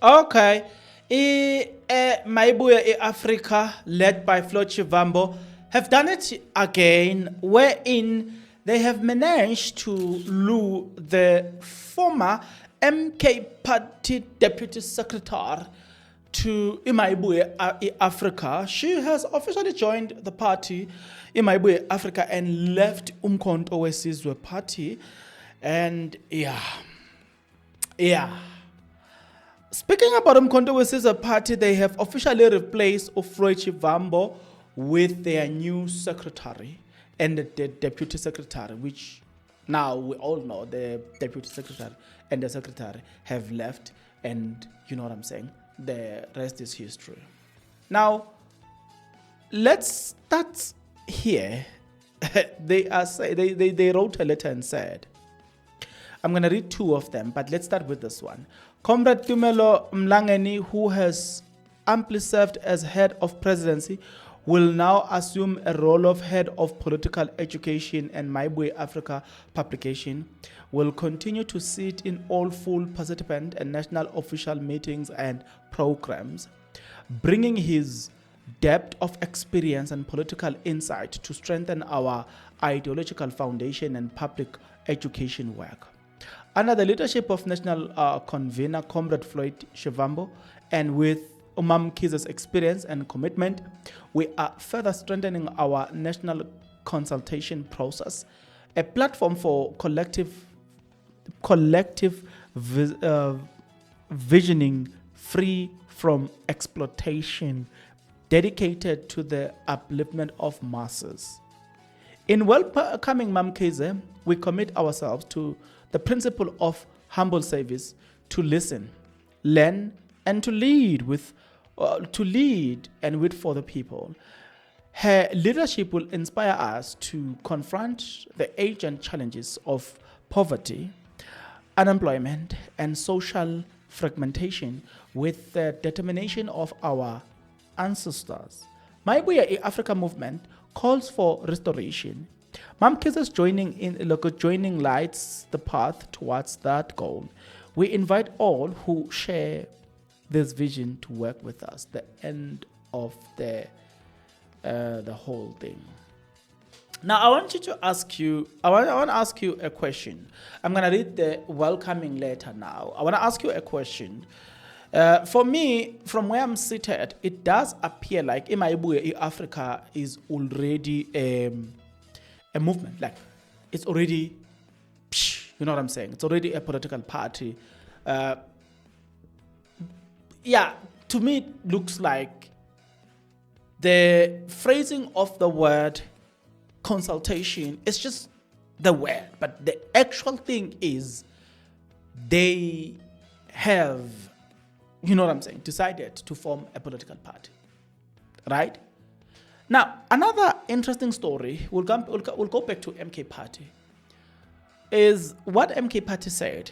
Okay. Mayibuye Africa, led by Floyd Shivambu, have done it again, wherein they have managed to lure the former MK Party Deputy Secretary to Mayibuye Africa. She has officially joined the party Mayibuye Africa and left Umkhonto Wesizwe Party. And yeah. Speaking about Umkhonto Wesizwe Party, they have officially replaced Floyd Shivambu with their new secretary and the deputy secretary, which now we all know the deputy secretary and the secretary have left, and you know what I'm saying. The rest is history. Now, let's start here. They wrote a letter and said, I'm going to read two of them, but let's start with this one. Comrade Tumelo Mlangeni, who has amply served as head of presidency, will now assume a role of head of political education and Mayibuye Africa publication, will continue to sit in all full participant and national official meetings and programs, bringing his depth of experience and political insight to strengthen our ideological foundation and public education work. Under the leadership of National Convener Comrade Floyd Shivambu, and with Mkize's experience and commitment, we are further strengthening our national consultation process, a platform for collective visioning free from exploitation, dedicated to the upliftment of masses. In welcoming Mkize, we commit ourselves to the principle of humble service, to listen, learn, and to lead with for the people. Her leadership will inspire us to confront the urgent challenges of poverty, unemployment, and social fragmentation with the determination of our ancestors. Mayibuye Africa movement calls for restoration. Mkize's joining lights the path towards that goal. We invite all who share this vision to work with us. The end of the whole thing. Now, I want to ask you a question. I'm going to read the welcoming letter now. I want to ask you a question. For me, from where I'm seated, it does appear like Mayibuye Africa is already a movement. Like, it's already, you know what I'm saying? It's already a political party. To me, it looks like the phrasing of the word consultation is just the word, but the actual thing is they have, you know what I'm saying, decided to form a political party, right? Now, another interesting story, we'll go back to MK Party, is what MK Party said.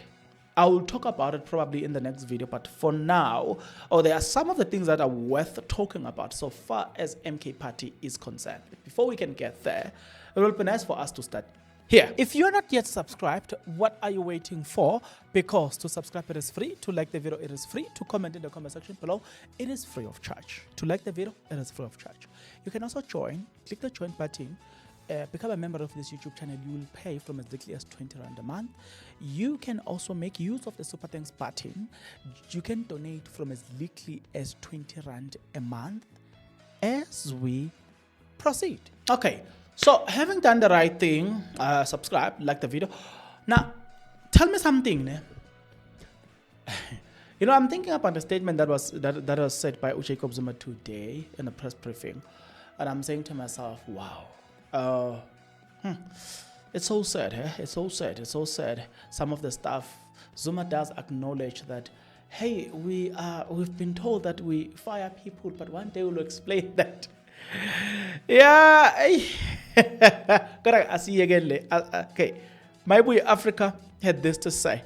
I will talk about it probably in the next video, but for now, there are some of the things that are worth talking about so far as MK Party is concerned. Before we can get there, it will be nice for us to start here. If you're not yet subscribed, what are you waiting for? Because to subscribe, it is free. To like the video, it is free. To comment in the comment section below, it is free of charge. To like the video, it is free of charge. You can also join. Click the join button. Become a member of this YouTube channel. You will pay from as little as 20 Rand a month. You can also make use of the Super Thanks button. You can donate from as little as 20 Rand a month as we proceed. Okay. So, having done the right thing, subscribe, like the video. Now, tell me something. You know, I'm thinking about the statement that was said by Jacob Zuma today in a press briefing, and I'm saying to myself, wow, it's so sad. It's so sad. It's so sad. Some of the stuff Zuma does acknowledge that, hey, we've been told that we fire people, but one day we'll explain that. Yeah. I see you again. Okay. Mayibuye Africa had this to say.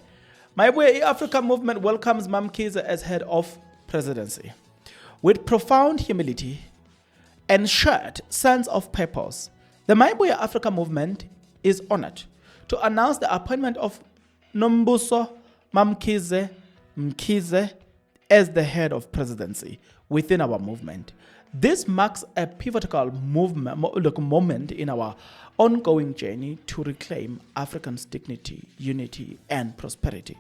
Mayibuye Africa movement welcomes Mkize as head of presidency. With profound humility and shared sense of purpose, the Mayibuye Africa movement is honored to announce the appointment of Nombuso Mkize as the head of presidency within our movement. This marks a pivotal moment in our ongoing journey to reclaim Africans' dignity, unity, and prosperity,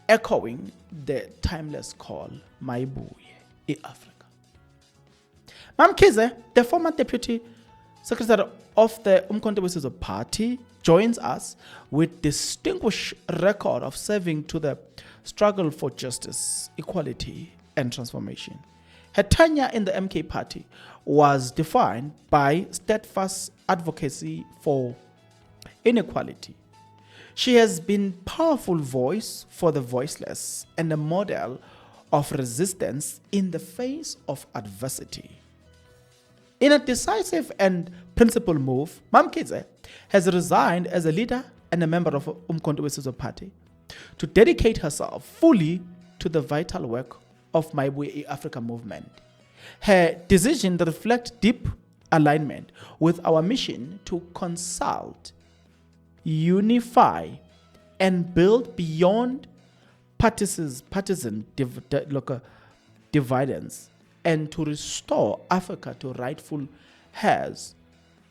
echoing the timeless call, Mayibuye, Africa. Mamkhize, the former deputy secretary of the Umkhonto weSizwe Party, joins us with distinguished record of serving to the struggle for justice, equality, and transformation. Her tenure in the MK Party was defined by steadfast advocacy for inequality. She has been a powerful voice for the voiceless and a model of resistance in the face of adversity. In a decisive and principled move, Mamkhize has resigned as a leader and a member of Umkhonto weSizwe Party to dedicate herself fully to the vital work of Mayibuye Africa movement. Her decision reflects deep alignment with our mission to consult, unify, and build beyond partisan dividends, and to restore Africa to rightful heirs,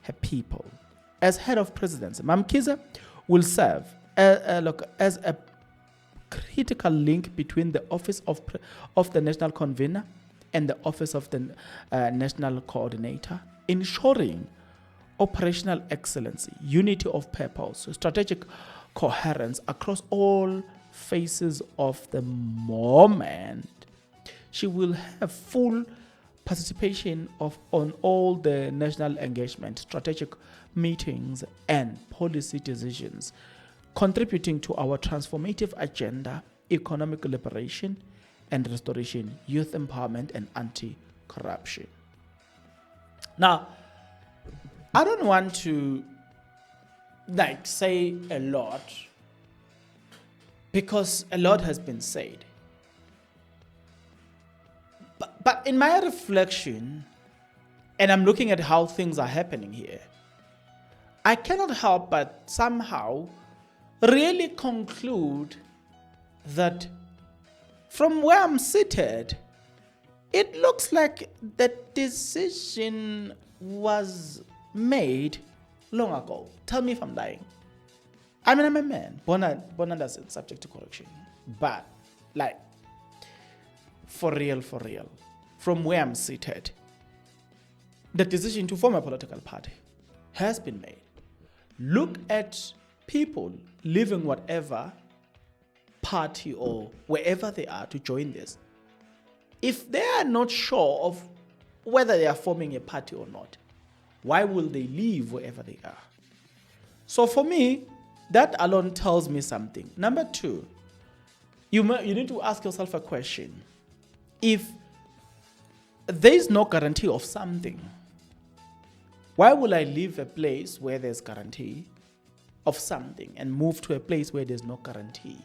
her people. As head of presidency, Mamkhize will serve as a critical link between the office of the national convener and the office of the national coordinator, ensuring operational excellency, unity of purpose, strategic coherence across all phases of the moment. She will have full participation on all the national engagement, strategic meetings, and policy decisions, contributing to our transformative agenda, economic liberation and restoration, youth empowerment, and anti-corruption. Now, I don't want to say a lot because a lot has been said. But in my reflection, and I'm looking at how things are happening here, I cannot help but somehow really conclude that from where I'm seated, it looks like the decision was made long ago. Tell me if I'm lying. I mean, I'm a man, born under subject to correction. But, for real, from where I'm seated, the decision to form a political party has been made. Look at people leaving whatever party or wherever they are to join this. If they are not sure of whether they are forming a party or not, why will they leave wherever they are? So for me, that alone tells me something. Number two, you need to ask yourself a question. If there is no guarantee of something, why will I leave a place where there's guarantee of something and move to a place where there's no guarantee?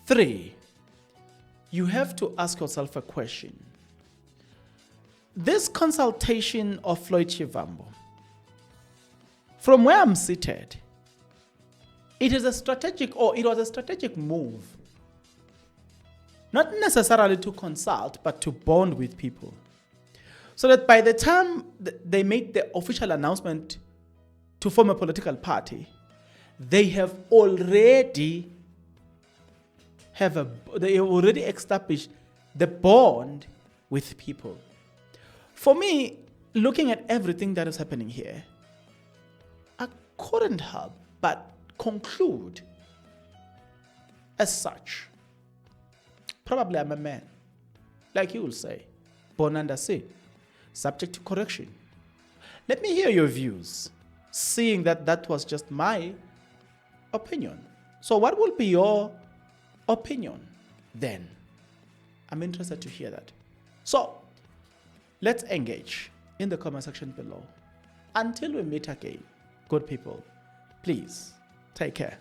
3, you have to ask yourself a question. This consultation of Floyd Shivambu, from where I'm seated, it was a strategic move. Not necessarily to consult, but to bond with people. So that by the time they make the official announcement to form a political party, they have already established the bond with people. For me, looking at everything that is happening here, I couldn't help but conclude as such. Probably I'm a man, like you will say, born under sin, subject to correction. Let me hear your views, seeing that was just my opinion. So what will be your opinion then? I'm interested to hear that. So let's engage in the comment section below. Until we meet again, good people, please take care.